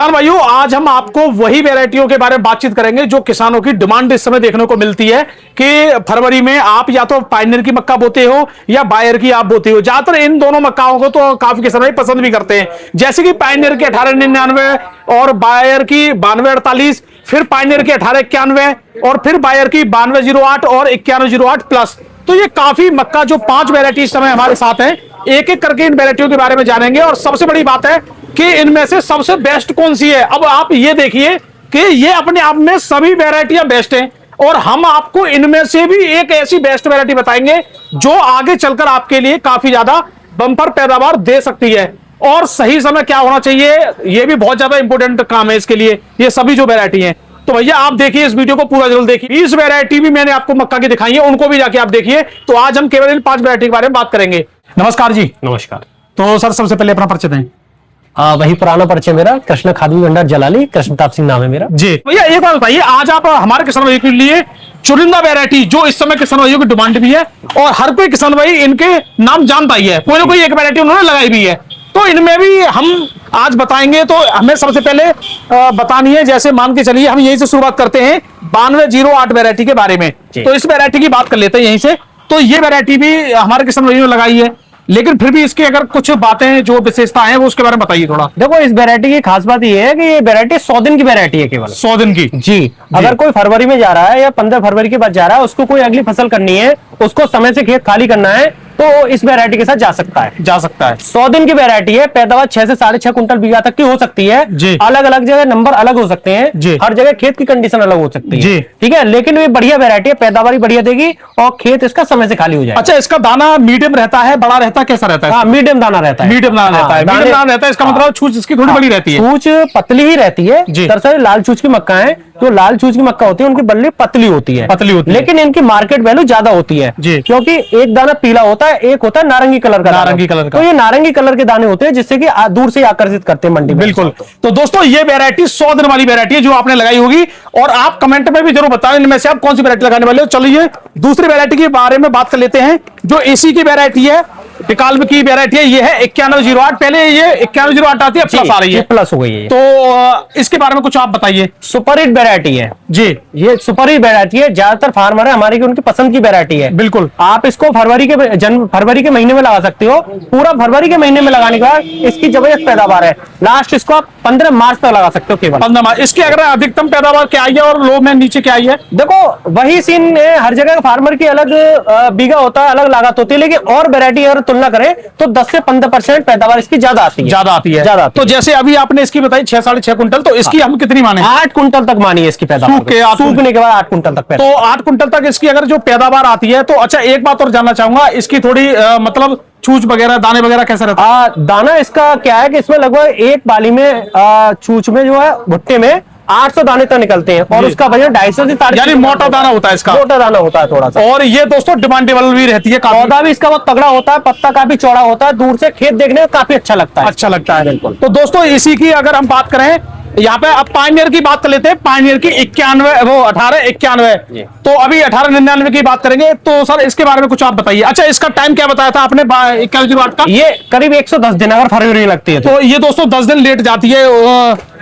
भाइयों, आज हम आपको वही वैरायटियों के बारे में बातचीत करेंगे जो किसानों की डिमांड इस समय देखने को मिलती है कि फरवरी में आप या तो पायनियर की मक्का बोते हो या बायर की आप बोते हो। ज्यादातर इन दोनों मक्काओं को तो काफी किसान भाई पसंद भी करते हैं, जैसे कि पायनियर की 1899 और बायर की 9248, फिर पायनियर की 1891 और फिर बायर की 9208 और 9108 प्लस। तो ये काफी मक्का जो 5 वैरायटी इस समय हमारे साथ है, एक एक करके इन वैरायटियों के बारे में जानेंगे। और सबसे बड़ी बात है कि इनमें से सबसे बेस्ट कौन सी है। अब आप ये देखिए कि ये अपने आप में सभी वैरायटियां बेस्ट हैं और हम आपको इनमें से भी एक ऐसी बेस्ट वैरायटी बताएंगे जो आगे चलकर आपके लिए काफी ज्यादा बम्पर पैदावार दे सकती है। और सही समय क्या होना चाहिए, ये भी बहुत ज्यादा इंपॉर्टेंट काम है इसके लिए। ये सभी जो वैरायटी है, तो भैया आप देखिए इस वीडियो को पूरा जरूर देखिए। 20 वैरायटी भी मैंने आपको मक्का की दिखाई है, उनको भी जाके आप देखिए। तो आज हम केवल इन 5 वैरायटी के बारे में बात करेंगे। नमस्कार जी। नमस्कार। तो सर सबसे पहले अपना परिचय दें। वही पुराना परिचय मेरा, कृष्ण खादी भंडार जलाली, कृष्ण प्रताप सिंह नाम है मेरा जी। भैया एक बात बताइए, आज आप हमारे किसान भाइयों के लिए चुनिंदा वैरायटी जो इस समय किसान भाइयों की डिमांड भी है और हर कोई किसान भाई इनके नाम जानता ही है, कोई ना कोई एक वैरायटी उन्होंने लगाई भी है, तो इनमें भी हम आज बताएंगे। तो हमें सबसे पहले बतानी है, जैसे मान के चलिए हम यहीं से शुरुआत करते हैं 9208 वैरायटी के बारे में। तो इस वैरायटी की बात कर लेते हैं यहीं से। तो ये वैरायटी भी हमारे किसान भाइयों ने लगाई है, लेकिन फिर भी इसकी अगर कुछ बातें जो विशेषता है वो उसके बारे में बताइए थोड़ा। देखो, इस वैरायटी की खास बात ये है कि ये वैरायटी 100 दिन की वैरायटी है, केवल 100 दिन की। जी। अगर कोई फरवरी में जा रहा है या 15 फरवरी के बाद जा रहा है, उसको कोई अगली फसल करनी है, उसको समय से खेत खाली करना है, तो इस वैरायटी के साथ जा सकता है। 100 दिन की वैरायटी है। पैदावार 6 से 6.5 कुंटल बीघा तक की हो सकती है। अलग अलग जगह नंबर अलग हो सकते हैं, हर जगह खेत की कंडीशन अलग हो सकती है, ठीक है। लेकिन ये बढ़िया वैरायटी है, पैदावार बढ़िया देगी और खेत इसका समय से खाली हो जाएगा। अच्छा, इसका दाना मीडियम रहता है, बड़ा रहता है, कैसा रहता है? मीडियम दाना रहता है। मीडियम दाना रहता है। मीडियम दाना रहता है, इसका मतलब छूछ इसकी थोड़ी बड़ी रहती है। छूछ पतली ही रहती है। दरअसल लाल छूछ की मक्का है, जो लाल छूछ की मक्का होती है उनकी बल्ली पतली होती है, लेकिन इनकी मार्केट वैल्यू ज्यादा होती है, क्योंकि एक दाना पीला होता है, एक होता है नारंगी कलर का। तो ये नारंगी कलर के दाने होते हैं, जिससे कि दूर से आकर्षित करते हैं मंडी में। बिल्कुल। तो दोस्तों, ये वैरायटी 100 दिन वाली वैरायटी है जो आपने लगाई होगी, और आप कमेंट में भी जरूर बताएं इनमें से आप कौन सी वैरायटी लगाने वाले हो। चलिए दूसरी वैरायटी के बारे में बात कर लेते हैं, जो एसी की वैरायटी है, टिकाल्ब की वैरायटी है। ये है 9108। पहले ये 9108 आती है, प्लस आ रही है, प्लस हो गई है। तो इसके बारे में कुछ आप बताइए। सुपर हिट वैरायटी है जी, ये सुपर हिट वैरायटी है। ज्यादातर फार्मर है हमारे की उनकी पसंद की वैरायटी है। बिल्कुल। आप इसको फरवरी के महीने में लगा सकते हो। पूरा फरवरी के महीने में लगाने के बाद इसकी जबरदस्त पैदावार है। लास्ट इसको आप 15 मार्च तक लगा सकते हो, केवल 15 मार्च। इसकी अगर अधिकतम पैदावार क्या आई है और लो में नीचे क्या आई है? देखो, वही सीन है, हर जगह फार्मर की अलग बीघा होता है, अलग लागत होती है, लेकिन और वैरायटी अगर तुलना करें तो 10 से 15% पैदावार इसकी ज्यादा आती है। तो जैसे अभी आपने इसकी बताई 6 6.5 कुंटल, तो इसकी हम कितनी माने? 8 कुंटल तक मानी है इसकी पैदावार। सूखने के बाद 8 कुंटल तक। तो 8 कुंटल तक इसकी अगर जो पैदावार आती है, तो अच्छा एक बात और जानना चाहूंगा, इसकी थोड़ी मतलब छूछ वगैरह, दाने वगैरह कैसा रहता है? दाना इसका क्या है कि इसमें लगभग एक बाली में छूछ में जो है भुट्टे में 800 दाने तक निकलते हैं, और उसका वजन 250 से 350, यानी मोटा दाना होता है इसका। मोटा दाना होता है थोड़ा सा। और ये दोस्तों डिमांडेबल भी रहती है, पौधा भी इसका बहुत तगड़ा होता है, पत्ता काफी चौड़ा होता है, दूर से खेत देखने में काफी अच्छा लगता है। अच्छा लगता है, बिल्कुल। तो दोस्तों, इसी की अगर हम बात करें, यहाँ पे अब पायनियर की बात कर लेते हैं। पायनियर की 1891, तो अभी 1899 की बात करेंगे। तो सर इसके बारे में कुछ आप बताइए। अच्छा, इसका टाइम क्या बताया था आपने 9108 का? ये करीब 110 दिन अगर फरवरी लगती है तो ये दोस्तों 10 दिन लेट जाती है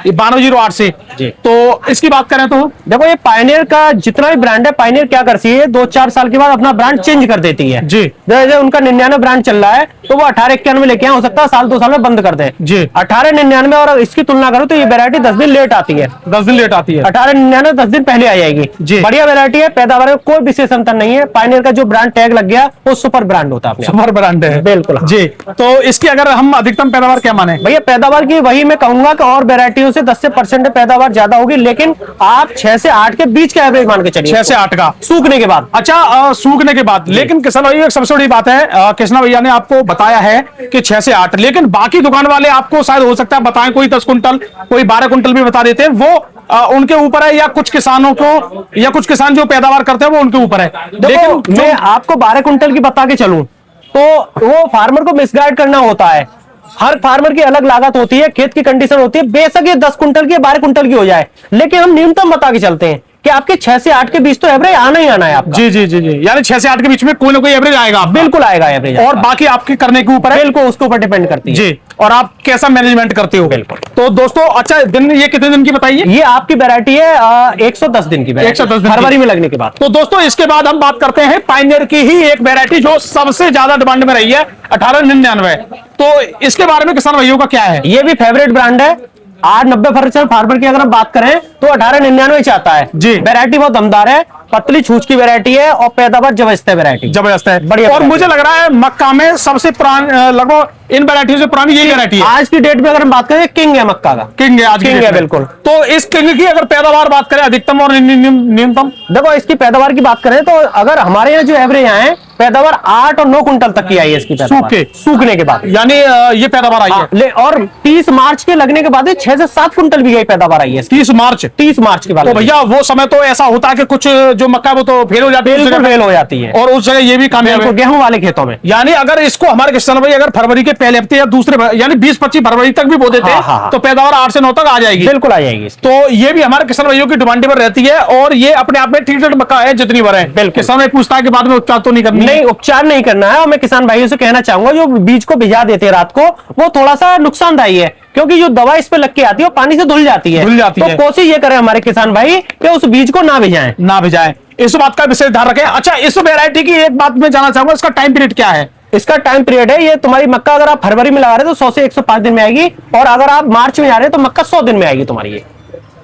9208 से। तो इसकी बात करें तो देखो, ये पायनियर का जितना भी ब्रांड है, पायनियर क्या करती है, 2-4 साल के बाद अपना ब्रांड चेंज कर देती है जी। जैसे उनका 99 ब्रांड चल रहा है, तो वो 1891 लेके आए, हो सकता है 1-2 साल में बंद कर दे जी। 1899 और इसकी तुलना करो तो ये वैरायटी 10 दिन लेट आती है। 10 दिन लेट आती है। 1899 10 दिन पहले आ जाएगी जी। बढ़िया वैरायटी है, पैदावार में कोई विशेष अंतर नहीं है। पायनियर का जो ब्रांड टैग लग गया वो सुपर ब्रांड होता है, सुपर ब्रांड है, बिल्कुल जी। तो इसकी अगर हम अधिकतम पैदावार क्या माने? भैया पैदावार की वही मैं कहूंगा कि और वैरायटियों से 10% पैदावार ज्यादा होगी, लेकिन आप 6 से 8 के बीच का एवरेज मान के चलिए। 6 से 8 का सूखने के बाद। अच्छा, सूखने के बाद। लेकिन किसान भैया एक सबसे बड़ी बात है, कृष्णा भैया ने आपको बताया है कि 6 से 8, लेकिन बाकी दुकान वाले आपको शायद हो सकता है बताएं, कोई 10 कुंटल, कोई 12 कुंटल भी बता देते हैं। वो उनके ऊपर है, या कुछ किसानों को, या कुछ किसान जो पैदावार करते हैं वो उनके ऊपर है। लेकिन मैं आपको 12 कुंटल की बता के चलूं तो वो फार्मर को मिसगाइड करना होता है। हर फार्मर की अलग लागत होती है, खेत की कंडीशन होती है। बेशक ये 10 कुंटल की 12 कुंटल की हो जाए, लेकिन हम न्यूनतम बता के चलते हैं कि आपके 6 से 8 के बीच तो एवरेज आना ही आना है आपका। जी जी जी जी, यानी 6 से 8 के बीच में कोई ना कोई एवरेज आएगा। बिल्कुल आएगा एवरेज, और बाकी आपके करने के ऊपर है, बिल्कुल उसके ऊपर डिपेंड करती है जी। और आप कैसा मैनेजमेंट करते हो। बिल्कुल। तो दोस्तों अच्छा दिन ये कितने दिन की बताइए? ये आपकी वैरायटी है 110 दिन की, 110 दिन फरवरी में लगने के बाद। तो दोस्तों इसके बाद हम बात करते हैं पायनियर की ही एक वैरायटी जो सबसे ज्यादा डिमांड में रही है 1899। तो इसके बारे में किसान भाइयों का क्या है? ये भी फेवरेट ब्रांड है। 8-90% फार्मर की अगर हम बात करें तो 1899 चाहता है जी। वैरायटी बहुत दमदार है, पतली छूछ की वैरायटी है और पैदावार जबरदस्त है, वैरायटी जबरदस्त है, बढ़िया। और मुझे लग रहा है मक्का में सबसे पुरानी, लगभग इन वैरायटियों से पुरानी यही वैरायटी है आज की डेट में। अगर हम बात करें किंग है मक्का का, किंग है आज की किंग डेट है में। बिल्कुल। तो इस किंग की अगर पैदावार बात करें अधिकतम और न्यूनतम, देखो इसकी पैदावार की बात करें तो अगर हमारे यहाँ जो एवरेज है पैदावार 8 और 9 कुंटल तक की आई है इसकी पैदावार सूखने के बाद, यानी ये पैदावार आई है। और 30 मार्च के लगने के बाद 6 से 7 कुंटल भी गई पैदावार आई है 30 मार्च के बाद। तो भैया वो समय तो ऐसा होता है कि कुछ जो मक्का है वो तो फेल हो जाती है, बिल्कुल फेल हो जाती है, और उस जगह ये भी कामयाब है गेहूं वाले खेतों में। यानी अगर इसको हमारे किसान भाई अगर फरवरी के पहले हफ्ते या दूसरे यानी 20-25 फरवरी तक भी बो देते हैं हाँ। तो पैदावार 8 से 9 तक आ जाएगी, बिल्कुल आ जाएगी। तो ये भी हमारे किसान भाइयों की डिमांडेबल रहती है, और ये अपने आप में ट्रीटेड मक्का है जितनी बार है। किसान भाई पूछता है कि बाद में उपचार तो नहीं करनी? नहीं, उपचार नहीं करना है। और मैं किसान भाइयों से कहना चाहूंगा जो बीज को भिजा देते हैं रात को वो थोड़ा सा नुकसानदायी है, क्योंकि जो दवा इस पे लग के आती है वो पानी से धुल जाती है। तो कोशिश ये करें हमारे किसान भाई कि उस बीज को ना भिजाएं, इस बात का विशेष ध्यान रखें। अच्छा इस वैरायटी की एक बात मैं जानना चाहूंगा, इसका टाइम पीरियड क्या है? इसका टाइम पीरियड है, ये तुम्हारी मक्का अगर आप फरवरी में लगा रहे हो तो 100 से 105 दिन में आएगी, और अगर आप मार्च में जा रहे हो तो मक्का 100 दिन में आएगी तुम्हारी। ये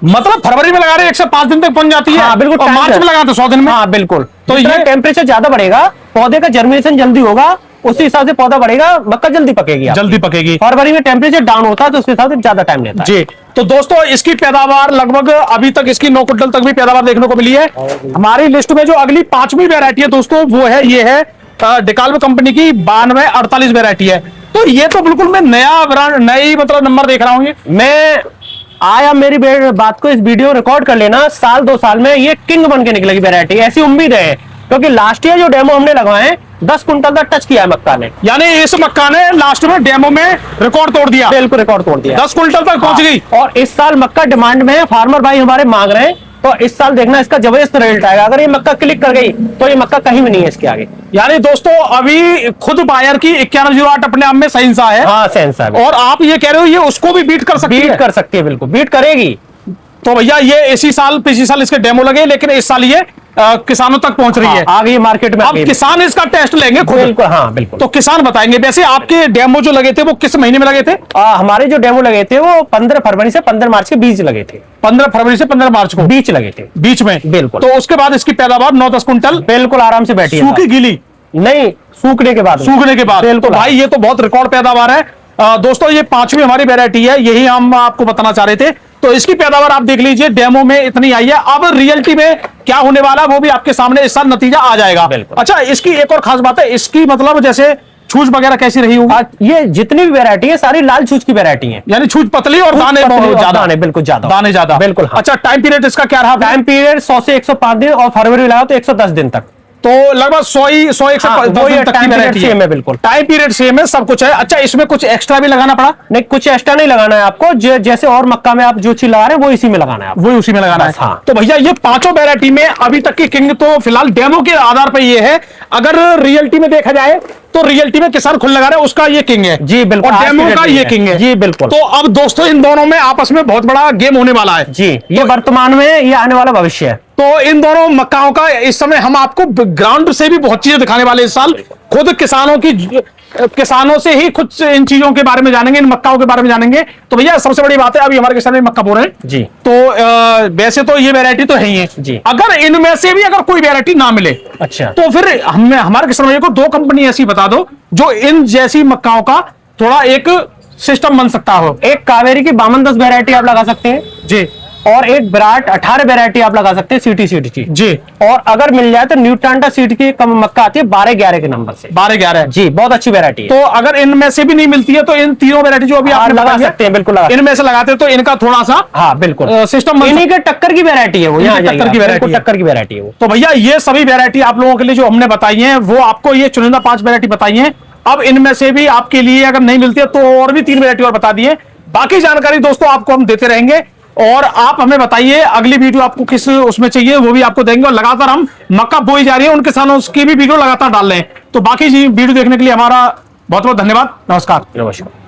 मतलब फरवरी में लगा रहे 105 दिन तक पहुंच जाती है। हाँ, बिल्कुल। और मार्च में लगा तो 100 दिन में। हाँ बिल्कुल। तो ये टेम्परेचर ज्यादा बढ़ेगा, पौधे का जर्मिनेशन जल्दी होगा, उसी हिसाब से पौधा बढ़ेगा, मक्का जल्दी पकेगी। जल्दी पकेगी। फरवरी में टेम्परेचर डाउन होता है तो उसके हिसाब से ज्यादा टाइम लेता है जी। तो दोस्तों इसकी पैदावार लगभग अभी तक इसकी 9 कुंटल तक भी पैदावार देखने को मिली है। हमारी लिस्ट में जो अगली 5वीं वैरायटी है दोस्तों वो है, ये है डिकाल्ब कंपनी की 9248 वैरायटी है। तो ये तो बिल्कुल मैं नई मतलब नंबर देख रहा हूँ। मैं आया मेरी बात को इस वीडियो रिकॉर्ड कर लेना, साल 2 साल में ये किंग बन के निकलेगी वैरायटी, ऐसी उम्मीद है। क्योंकि लास्ट ईयर जो डेमो हमने लगाए 10 कुंटल तक टच किया है मक्का ने, यानी इस मक्का ने लास्ट में डेमो में रिकॉर्ड तोड़ दिया। बिल्कुल रिकॉर्ड तोड़ दिया, 10 कुंटल तक पहुंच गई। और इस साल मक्का डिमांड में है, फार्मर भाई हमारे मांग रहे हैं, तो इस साल देखना इसका जबरदस्त रिजल्ट आएगा। अगर ये मक्का क्लिक कर गई तो ये मक्का कहीं भी नहीं है इसके आगे। यानी दोस्तों अभी खुद बायर की 9108 अपने आप में सहिंसा है। हाँ सहिंसा है, और आप ये कह रहे हो ये उसको भी बीट कर सकती है? बीट कर सकती है, बिल्कुल बीट करेगी। तो भैया ये इसी साल पिछले साल इसके डेमो लगे, लेकिन इस साल ये किसानों तक पहुंच रही है, आ गई मार्केट में। अब किसान इसका टेस्ट लेंगे खुद। बिल्कुल, हाँ बिल्कुल। तो किसान बताएंगे। वैसे आपके डेमो जो लगे थे वो किस महीने में लगे थे? हमारे जो डेमो लगे थे वो 15 फरवरी से 15 मार्च के बीच लगे थे। 15 फरवरी से 15 मार्च को बीच लगे थे, बीच में। बिल्कुल। तो उसके बाद इसकी पैदावार 9-10 कुंटल बिल्कुल आराम से बैठी है। सूखी गीली नहीं, सूखने के बाद बिल्कुल। भाई ये तो बहुत रिकॉर्ड पैदावार है। दोस्तों ये 5वीं हमारी वैरायटी है, यही हम आपको बताना चाह रहे थे। तो इसकी पैदावार आप देख लीजिए, डेमो में इतनी आई है। अब रियलिटी में क्या होने वाला वो भी आपके सामने इस साल नतीजा आ जाएगा। अच्छा इसकी एक और खास बात है, इसकी मतलब जैसे छूछ वगैरह कैसी रही होगी? ये जितनी भी वैरायटी है सारी लाल छूछ की वैरायटी है, यानी छूछ पतली और दाने बहुत ज्यादा, बिल्कुल ज्यादा, दाने ज्यादा, बिल्कुल। हाँ। अच्छा टाइम पीरियड इसका क्या रहा? टाइम पीरियड 100 से 105 दिन, और फरवरी लगा तो 110 दिन तक। तो लगभग 100-110 दिन तक की वैरायटी है। बिल्कुल टाइम पीरियड सेम है, सब कुछ है। अच्छा इसमें कुछ एक्स्ट्रा भी लगाना पड़ा? नहीं, कुछ एक्स्ट्रा नहीं लगाना है आपको, जैसे और मक्का में आप जो चीज लगा रहे हैं वो इसी में लगाना है, वही उसी में लगाना है। हाँ। तो भैया ये 5 वैरायटी में अभी तक की किंग तो फिलहाल डेमो के आधार पर ये है। अगर रियलिटी में देखा जाए तो रियलिटी में किसान खुद लगा रहे हैं उसका ये किंग है जी, बिल्कुल। और डेमो का ये किंग है जी, बिल्कुल। तो अब दोस्तों इन दोनों में आपस में बहुत बड़ा गेम होने वाला है जी। ये वर्तमान में, ये आने वाला भविष्य है। तो इन दोनों मक्काओं का इस समय हम आपको ग्राउंड से भी बहुत चीजें दिखाने वाले इस साल। खुद किसानों से ही कुछ इन चीजों के बारे में जानेंगे, इन मक्काओं के बारे में जानेंगे। तो भैया सबसे बड़ी बात है अभी हमारे किसान मक्का बो रहे हैं जी, तो वैसे तो ये वैरायटी तो है ही है जी। अगर इनमें से भी अगर कोई वैरायटी ना मिले अच्छा, तो फिर हमारे किसान भाइयों को 2 कंपनी ऐसी बता दो जो इन जैसी मक्काओं का थोड़ा एक सिस्टम बन सकता हो। एक कावेरी की 5210 वैरायटी आप लगा सकते हैं जी, और एक विराट 18 वैरायटी आप लगा सकते हैं सीटी सीट की जी। और अगर मिल जाए तो न्यूट्रांटा सीट की मक्का आती है 12-11 के नंबर से। 12-11 जी, बहुत अच्छी वैरायटी है। तो अगर इनमें से भी नहीं मिलती है तो इन तीनों वैरायटी जो अभी आप लगा सकते हैं, बिल्कुल इनमें से लगाते हैं तो इनका थोड़ा सा हाँ बिल्कुल सिस्टम इन्हीं के टक्कर की वैरायटी है वो, यहाँ टक्कर की वैरायटी, टक्कर की वैरायटी है वो। तो भैया ये सभी वैरायटी आप लोगों के लिए जो हमने बताई है वो आपको ये चुनिंदा 5 वैरायटी बताई है। अब इनमें से भी आपके लिए अगर नहीं मिलती है तो और भी 3 वैरायटी और बता दिए। बाकी जानकारी दोस्तों आपको हम देते रहेंगे और आप हमें बताइए अगली वीडियो आपको किस उसमें चाहिए वो भी आपको देंगे। और लगातार हम मक्का बोई जा रही है उन किसानों की भी वीडियो लगातार डाल रहे हैं। तो बाकी वीडियो देखने के लिए हमारा बहुत बहुत धन्यवाद। नमस्कार। नमस्कार।